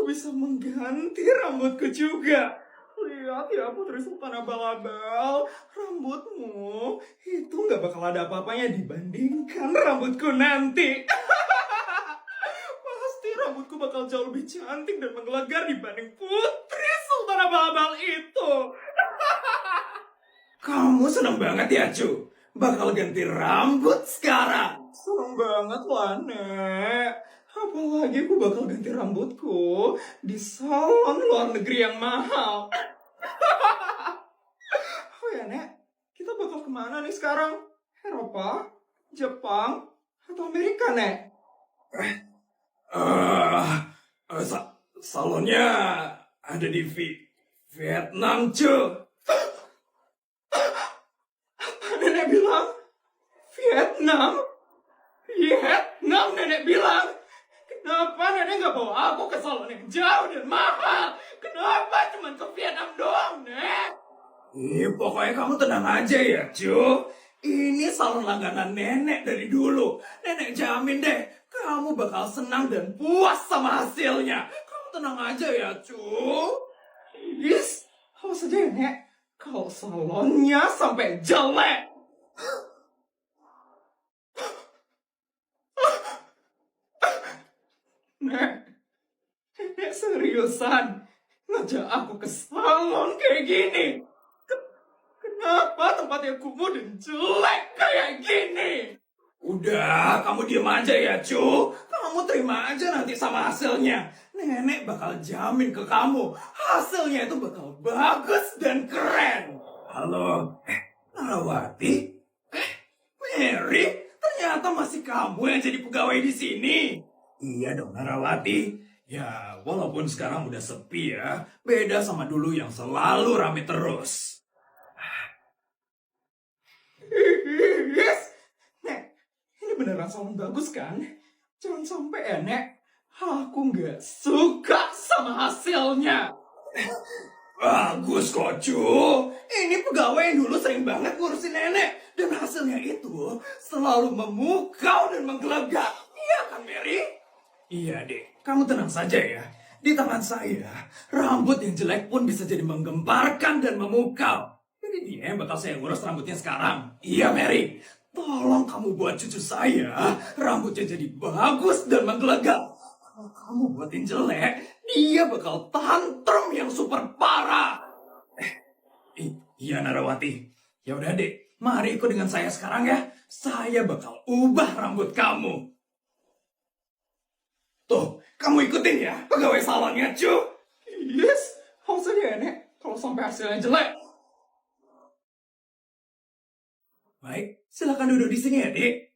bisa mengganti rambutku juga. Lihat ya Putri Sultan Abal-Abal, rambutmu itu nggak bakal ada apa-apanya dibandingkan rambutku nanti. Pasti rambutku bakal jauh lebih cantik dan menggelegar dibanding Putri Sultan Abal-Abal itu. Kamu seneng banget ya, Cu? Bakal ganti rambut sekarang. Seneng banget lah, Nek. Apalagi aku bakal ganti rambutku di salon luar negeri yang mahal. Oh ya, Nek. Kita bakal kemana nih sekarang? Eropa? Jepang? Atau Amerika, Nek? Salonnya ada di Vietnam, cu. Nenek bilang, Vietnam? Vietnam, nenek bilang. Kenapa nenek nggak bawa aku ke salon yang jauh dan mahal? Kenapa cuma ke Vietnam doang, Nek? Pokoknya kamu tenang aja ya, cu. Ini salon langganan nenek dari dulu. Nenek jamin deh, kamu bakal senang dan puas sama hasilnya. Kamu tenang aja ya, cu. Yes, awas aja ya, Nek. Kalau salonnya sampai jelek. Nek seriusan ngajak aku ke salon kayak gini. Kenapa tempatnya kumuh dan jelek kayak gini? Udah, kamu diem aja ya, cu. Kamu terima aja nanti sama hasilnya. Nenek bakal jamin ke kamu, hasilnya itu bakal bagus dan keren. Halo, Narawati? Mary, ternyata masih kamu yang jadi pegawai di sini. Iya dong, Narawati. Ya, walaupun sekarang udah sepi ya, beda sama dulu yang selalu rame terus. Yes! Nek, ini beneran salon bagus kan? Jangan sampai ya, Nek. Aku nggak suka sama hasilnya. Bagus kok, cu. Ini pegawai yang dulu sering banget ngurusin nenek. Dan hasilnya itu selalu memukau dan menggelegar. Iya kan, Mary? Iya, Dek. Kamu tenang saja ya. Di tangan saya, rambut yang jelek pun bisa jadi menggemparkan dan memukau. Jadi dia yang bakal saya ngurus rambutnya sekarang. Iya, Mary. Tolong kamu buat cucu saya, rambutnya jadi bagus dan menggelegar. Kalau kamu buatin jelek, dia bakal tantrum yang super parah. Iya, Narawati. Ya udah, Dek. Mari ikut dengan saya sekarang ya. Saya bakal ubah rambut kamu. Tuh, kamu ikutin ya pegawai salonnya, cu. Yes, haus aja ya, Nek. Kalau sampai hasilnya jelek. Baik, silakan duduk di sini ya, Dek.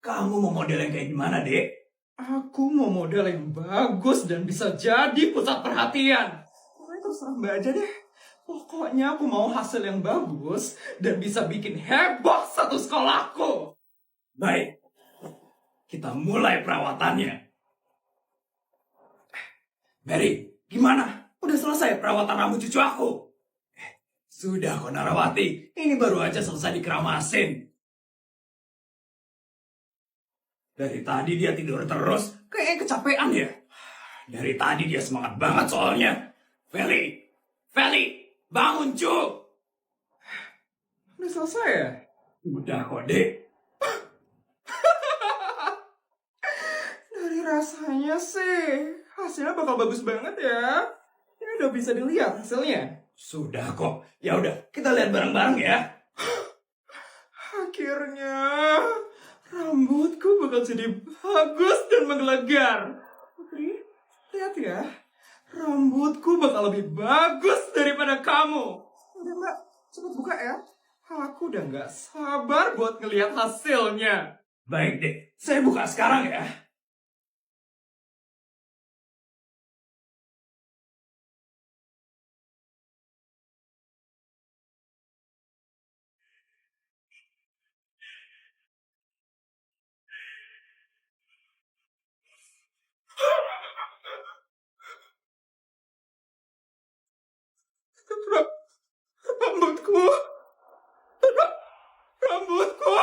Kamu mau model yang kayak gimana, Dek? Aku mau model yang bagus dan bisa jadi pusat perhatian. Pokoknya terserah Mbak aja deh. Pokoknya aku mau hasil yang bagus dan bisa bikin heboh satu sekolahku. Baik, kita mulai perawatannya. Mary, gimana? Udah selesai perawatan rambut cucu aku? Sudah kok, Narawati. Ini baru aja selesai dikeramasin. Dari tadi dia tidur terus, kayaknya kecapean ya. Dari tadi dia semangat banget soalnya. Feli, bangun, cu. Udah selesai ya? Udah kok, Dek. Dari rasanya sih, hasilnya bakal bagus banget ya. Ini udah bisa dilihat hasilnya. Sudah kok. Ya udah, kita lihat bareng-bareng ya. Akhirnya rambutku bakal jadi bagus dan menggelegar. Putri, lihat ya. Rambutku bakal lebih bagus daripada kamu. Udah, Mbak, cepet buka ya. Aku udah gak sabar buat ngelihat hasilnya. Baik, Dek. Saya buka sekarang ya. Rambutku. Rambutku.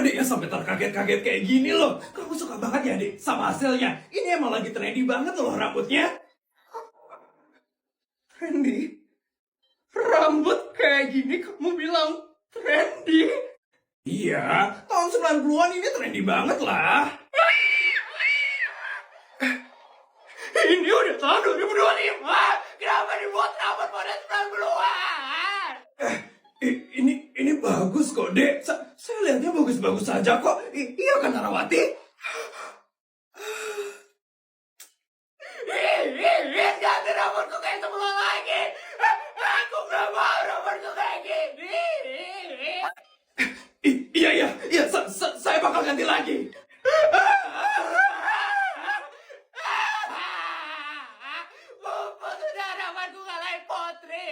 Adiknya sampai terkaget-kaget kayak gini loh. Kamu suka banget ya, Dek, sama hasilnya? Ini emang lagi trendy banget loh rambutnya. Trendy? Rambut kayak gini kamu bilang trendy? Iya, tahun 90-an ini trendy banget lah. Ini udah tahun 2025. Kenapa dibuat rambut pada 90-an? Ini bagus kok, Dek. Saya lihatnya bagus-bagus saja kok. Iya kan, Narawati? Ganti rambutku kayak semula lagi. Aku gak mau rambutku kayak gini. Iya, saya bakal ganti lagi. Mumpung sudah rambutku ngalahin Potri.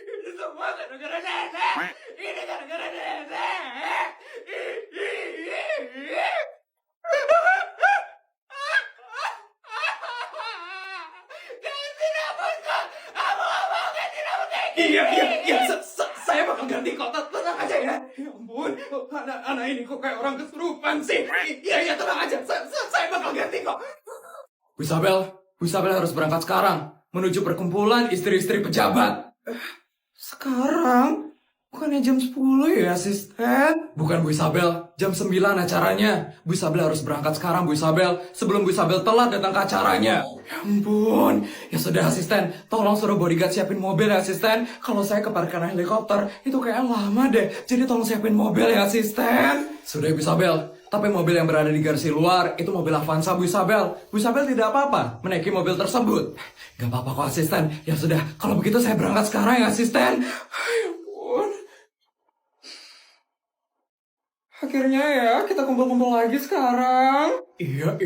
Ini semua gara-gara nenek. Ini gara-gara nenek. Ganti rambutku. Aku gak mau ganti rambut kayak gini. Iya. Saya bakal ganti kok. Tenang aja ya. Ya ampun, anak ini kok kayak orang kesurupan sih. Iya, tenang aja. Saya bakal ganti kok. Bu Isabel harus berangkat sekarang menuju perkumpulan istri-istri pejabat. Sekarang? Bukannya jam 10 ya, asisten? Bukan, Bu Isabel. Jam 9 acaranya. Bu Isabel harus berangkat sekarang, Bu Isabel. Sebelum Bu Isabel telat datang ke acaranya. Ya ampun. Ya sudah, asisten. Tolong suruh bodyguard siapin mobil ya, asisten. Kalau saya ke parkiran helikopter, itu kayak lama deh. Jadi tolong siapin mobil ya, asisten. Sudah, Bu Isabel. Tapi mobil yang berada di garasi luar, itu mobil Avanza, Bu Isabel. Bu Isabel tidak apa-apa menaiki mobil tersebut. Gak apa-apa kok, asisten. Ya sudah, kalau begitu saya berangkat sekarang ya, asisten. Ya ampun. Akhirnya ya, kita kumpul-kumpul lagi sekarang. Iya,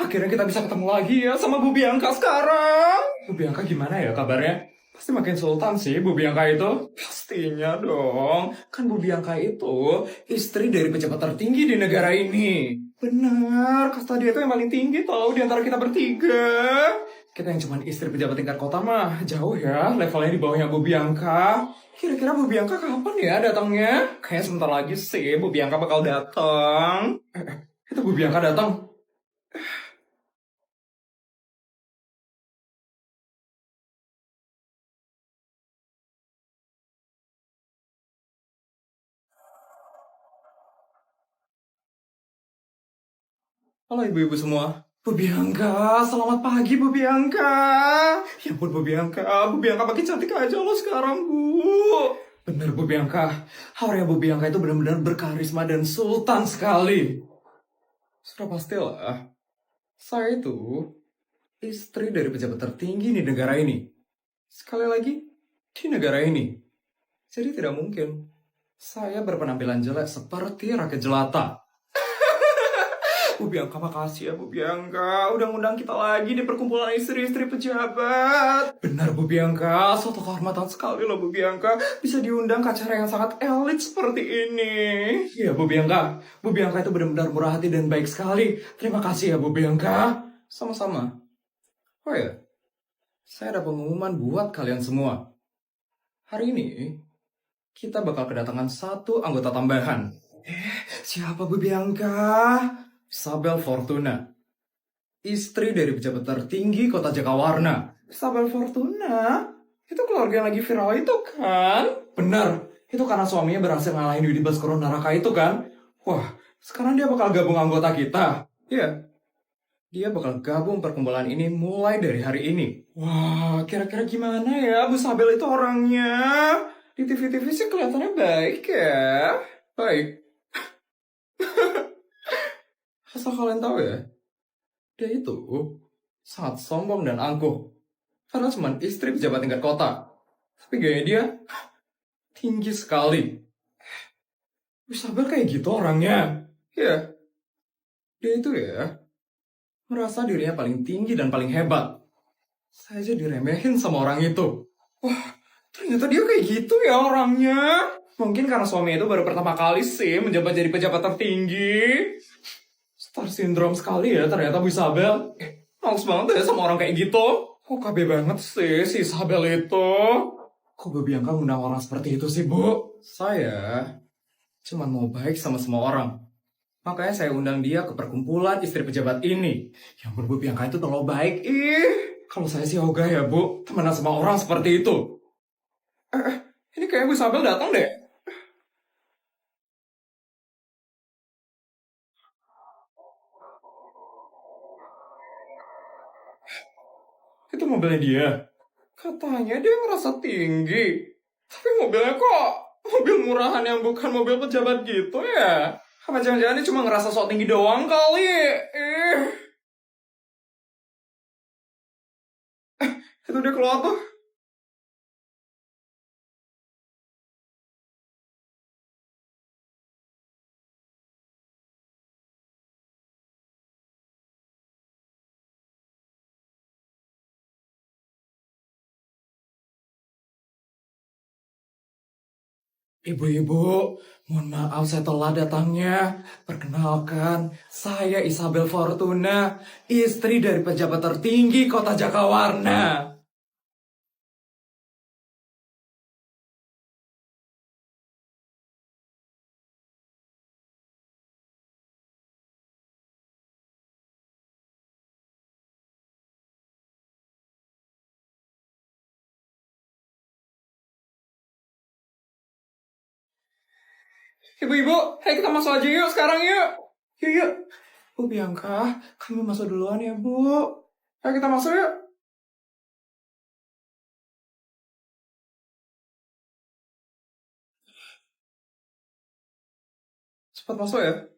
akhirnya kita bisa ketemu lagi ya sama Bu Bianca sekarang. Bu Bianca gimana ya kabarnya? Pasti makin sultan sih Bu Bianca itu. Pastinya dong. Kan Bu Bianca itu istri dari pejabat tertinggi di negara ini. Benar, kasta dia itu yang paling tinggi tau di antara kita bertiga. Kita yang cuma istri pejabat tingkat kota mah jauh ya levelnya di bawahnya Bu Bianca. Kira-kira Bu Bianca kapan ya datangnya? Kayaknya sebentar lagi sih Bu Bianca bakal datang. Itu Bu Bianca datang. Halo ibu-ibu semua. Bu Bianca, selamat pagi Bu Bianca. Ya ampun Bu Bianca makin cantik aja loh sekarang Bu. Bener Bu Bianca, auranya Bu Bianca itu benar-benar berkarisma dan sultan sekali. Sudah pastilah, saya itu istri dari pejabat tertinggi di negara ini. Sekali lagi, di negara ini. Jadi tidak mungkin saya berpenampilan jelek seperti rakyat jelata. Bu Bianca, makasih ya Bu Bianca. Udah ngundang kita lagi di perkumpulan istri-istri pejabat. Benar Bu Bianca, suatu kehormatan sekali loh Bu Bianca. Bisa diundang ke acara yang sangat elit seperti ini. Iya Bu Bianca. Bu Bianca itu benar-benar murah hati dan baik sekali. Terima kasih ya Bu Bianca. Sama-sama. Oh ya, saya ada pengumuman buat kalian semua. Hari ini, kita bakal kedatangan satu anggota tambahan. Siapa Bu Bianca? Isabel Fortuna, istri dari pejabat tertinggi kota Jakawarna. Isabel Fortuna? Itu keluarga yang lagi viral itu kan? Benar, itu karena suaminya berhasil ngalahin Widi Baskoro Naraka itu kan? Wah, sekarang dia bakal gabung anggota kita. Iya, dia bakal gabung perkumpulan ini mulai dari hari ini. Wah, kira-kira gimana ya Bu Isabel itu orangnya? Di TV-TV sih kelihatannya baik ya. Baik. Asal kalian tahu ya, dia itu sangat sombong dan angkuh. Karena cuma istri pejabat tingkat kota. Tapi gaya dia tinggi sekali. Isabel kayak gitu orangnya. Ya, dia itu ya merasa dirinya paling tinggi dan paling hebat. Saya aja diremehin sama orang itu. Wah, ternyata dia kayak gitu ya orangnya. Mungkin karena suami itu baru pertama kali sih menjabat jadi pejabat tertinggi. Star syndrome sekali ya ternyata Bu Isabel. Males banget ya sama orang kayak gitu. Kok KB banget sih si Isabel itu. Kok Bu Bianca ngundang orang seperti itu sih, Bu? Saya cuma mau baik sama semua orang. Makanya saya undang dia ke perkumpulan istri pejabat ini. Yang Bu Bianca itu terlalu baik. Kalau saya sih ogah ya, Bu. Temenan sama orang seperti itu. Ini kayak Bu Isabel datang deh. Itu mobilnya dia. Katanya dia ngerasa tinggi. Tapi mobilnya kok mobil murahan yang bukan mobil pejabat gitu ya? Apa jangan-jangan dia cuma ngerasa sok tinggi doang kali? Eh, itu dia keluar tuh. Ibu-ibu, mohon maaf saya telat datangnya. Perkenalkan, saya Isabel Fortuna, istri dari pejabat tertinggi kota Jakawarna. Ibu-ibu, ayo kita masuk aja yuk sekarang yuk. Yuk, yuk. Bu Bianca, kami masuk duluan ya, Bu. Ayo kita masuk yuk. Cepat masuk ya.